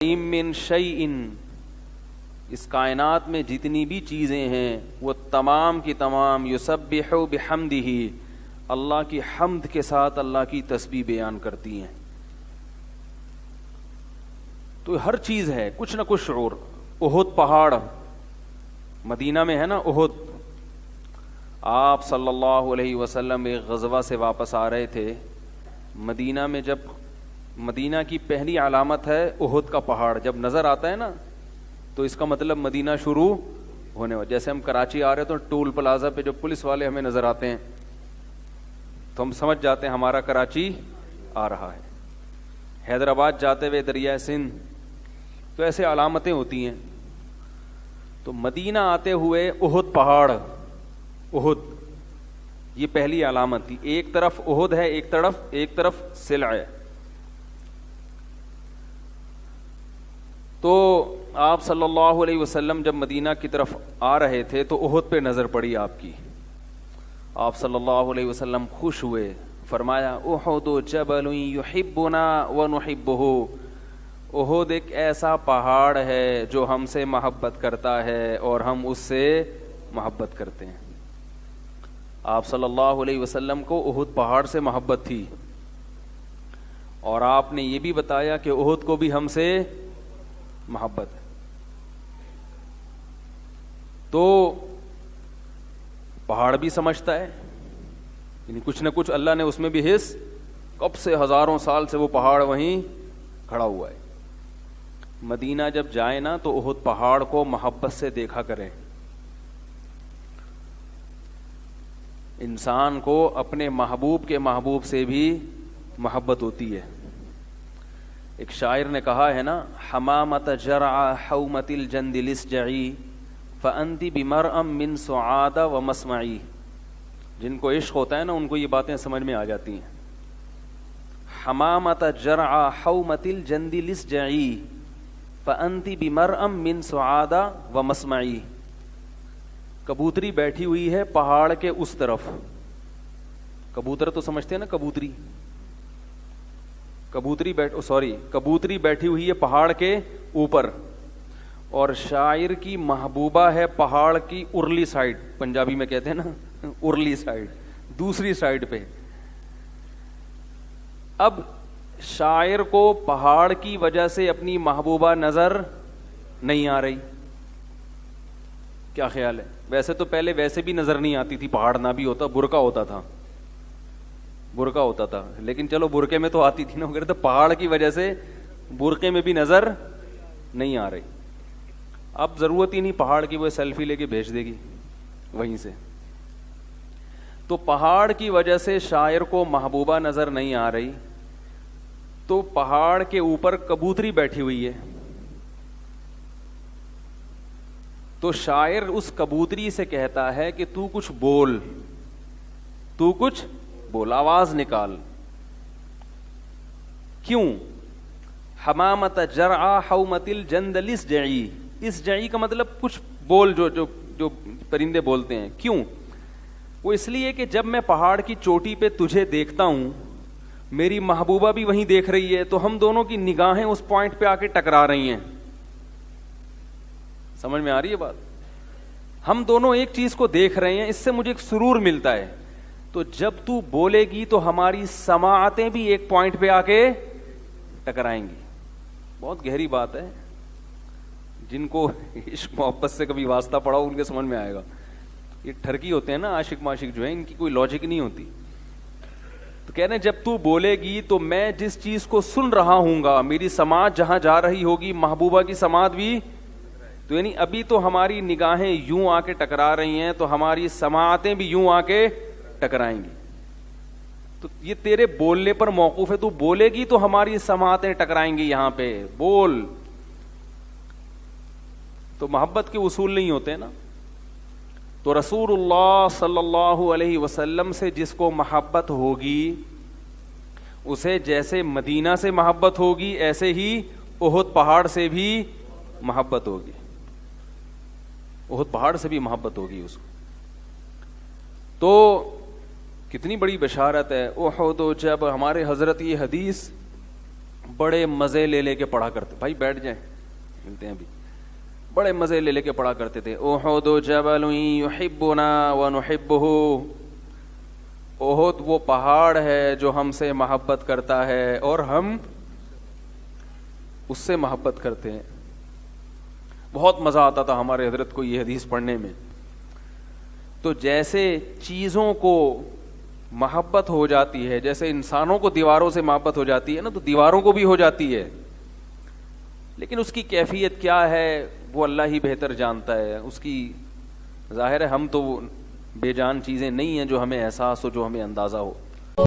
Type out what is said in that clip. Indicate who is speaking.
Speaker 1: من شیء، اس کائنات میں جتنی بھی چیزیں ہیں وہ تمام کی تمام یسبح بحمدہ، اللہ کی حمد کے ساتھ اللہ کی تسبیح بیان کرتی ہیں. تو ہر چیز ہے کچھ نہ کچھ شعور. احد پہاڑ مدینہ میں ہے نا، احد. آپ صلی اللہ علیہ وسلم ایک غزوہ سے واپس آ رہے تھے مدینہ میں. جب مدینہ کی پہلی علامت ہے احد کا پہاڑ، جب نظر آتا ہے نا تو اس کا مطلب مدینہ شروع ہونے والا. جیسے ہم کراچی آ رہے تو ٹول پلازا پہ جو پولیس والے ہمیں نظر آتے ہیں تو ہم سمجھ جاتے ہیں ہمارا کراچی آ رہا ہے. حیدرآباد جاتے ہوئے دریائے سندھ، تو ایسے علامتیں ہوتی ہیں. تو مدینہ آتے ہوئے احد پہاڑ، احد یہ پہلی علامت تھی. ایک طرف احد ہے، ایک طرف سلع ہے. تو آپ صلی اللہ علیہ وسلم جب مدینہ کی طرف آ رہے تھے تو احد پہ نظر پڑی آپ کی. آپ صلی اللہ علیہ وسلم خوش ہوئے، فرمایا احد جبل یحبنا ونحبہ، احد ایک ایسا پہاڑ ہے جو ہم سے محبت کرتا ہے اور ہم اس سے محبت کرتے ہیں. آپ صلی اللہ علیہ وسلم کو احد پہاڑ سے محبت تھی، اور آپ نے یہ بھی بتایا کہ احد کو بھی ہم سے محبت ہے. تو پہاڑ بھی سمجھتا ہے، یعنی کچھ نہ کچھ اللہ نے اس میں بھی حص، کب سے ہزاروں سال سے وہ پہاڑ وہیں کھڑا ہوا ہے. مدینہ جب جائیں نا تو احد پہاڑ کو محبت سے دیکھا کریں. انسان کو اپنے محبوب کے محبوب سے بھی محبت ہوتی ہے. ایک شاعر نے کہا ہے نا، حمامت جرع حومت الجند لسجعی فانت بمرأم من سعاد و مسمعی. جن کو عشق ہوتا ہے نا ان کو یہ باتیں سمجھ میں آ جاتی ہیں. حمامت جرع حومت الجند لسجعی فانت بمرأم من سعاد و مسمعی. کبوتری بیٹھی ہوئی ہے پہاڑ کے اس طرف. کبوتر تو سمجھتے ہیں نا، کبوتری بیٹھی ہوئی ہے پہاڑ کے اوپر، اور شاعر کی محبوبہ ہے پہاڑ کی ارلی سائڈ، پنجابی میں کہتے ہیں نا ارلی سائڈ، دوسری سائڈ پہ. اب شاعر کو پہاڑ کی وجہ سے اپنی محبوبہ نظر نہیں آ رہی. کیا خیال ہے؟ ویسے تو پہلے ویسے بھی نظر نہیں آتی تھی، پہاڑ نہ بھی ہوتا، برقع ہوتا تھا، لیکن چلو برقعے میں تو آتی تھی نا، تو پہاڑ کی وجہ سے برقعے میں بھی نظر نہیں آ رہی. اب ضرورت ہی نہیں پہاڑ کی، وہ سیلفی لے کے بھیج دے گی وہیں سے. تو پہاڑ کی وجہ سے شاعر کو محبوبہ نظر نہیں آ رہی، تو پہاڑ کے اوپر کبوتری بیٹھی ہوئی ہے. تو شاعر اس کبوتری سے کہتا ہے کہ تو کچھ بول، آواز نکال. کیوں؟ حمامت جرع حومت الجند لسجعی، اس جعی کا مطلب کچھ بول، جو پرندے بولتے ہیں. کیوں؟ وہ اس لیے کہ جب میں پہاڑ کی چوٹی پہ تجھے دیکھتا ہوں، میری محبوبہ بھی وہیں دیکھ رہی ہے، تو ہم دونوں کی نگاہیں اس پوائنٹ پہ آ کے ٹکرا رہی ہیں. سمجھ میں آ رہی ہے بات؟ ہم دونوں ایک چیز کو دیکھ رہے ہیں، اس سے مجھے ایک سرور ملتا ہے. تو جب تو بولے گی تو ہماری سماعتیں بھی ایک پوائنٹ پہ آ کے ٹکرائیں گی. بہت گہری بات ہے. جن کو عشق محبت سے کبھی واسطہ پڑا ان کے سمجھ میں آئے گا. یہ ٹھرکی ہوتے ہیں نا عاشق معاشق جو ہیں، ان کی کوئی لاجک نہیں ہوتی. تو کہہ رہے ہیں جب تو بولے گی تو میں جس چیز کو سن رہا ہوں گا، میری سماعت جہاں جا رہی ہوگی، محبوبہ کی سماعت بھی، تو یعنی ابھی تو ہماری نگاہیں یوں آ کے ٹکرا رہی ہیں، تو ہماری سماعتیں بھی یوں آ کے ٹکرائیں گی. تو یہ تیرے بولنے پر موقوف ہے. تو بولے گی تو ہماری سماعتیں ٹکرائیں گی. یہاں پہ بول. تو محبت کے اصول نہیں ہوتے نا. تو رسول اللہ صلی اللہ علیہ وسلم سے جس کو محبت ہوگی، اسے جیسے مدینہ سے محبت ہوگی، ایسے ہی احد پہاڑ سے بھی محبت ہوگی. احد پہاڑ سے بھی محبت ہوگی اس کو. تو کتنی بڑی بشارت ہے. احد جب ہمارے حضرت یہ حدیث بڑے مزے لے لے کے پڑھا کرتے. بھائی بیٹھ جائیں, ملتے ہیں ابھی. بڑے مزے لے لے کے پڑھا کرتے تھے. احد جبل یحبنا ونحبہ, احد وہ پہاڑ ہے جو ہم سے محبت کرتا ہے اور ہم اس سے محبت کرتے ہیں. بہت مزہ آتا تھا ہمارے حضرت کو یہ حدیث پڑھنے میں. تو جیسے چیزوں کو محبت ہو جاتی ہے, جیسے انسانوں کو دیواروں سے محبت ہو جاتی ہے نا, تو دیواروں کو بھی ہو جاتی ہے, لیکن اس کی کیفیت کیا ہے وہ اللہ ہی بہتر جانتا ہے. اس کی ظاہر ہے ہم تو بے جان چیزیں نہیں ہیں جو ہمیں احساس ہو, جو ہمیں اندازہ ہو.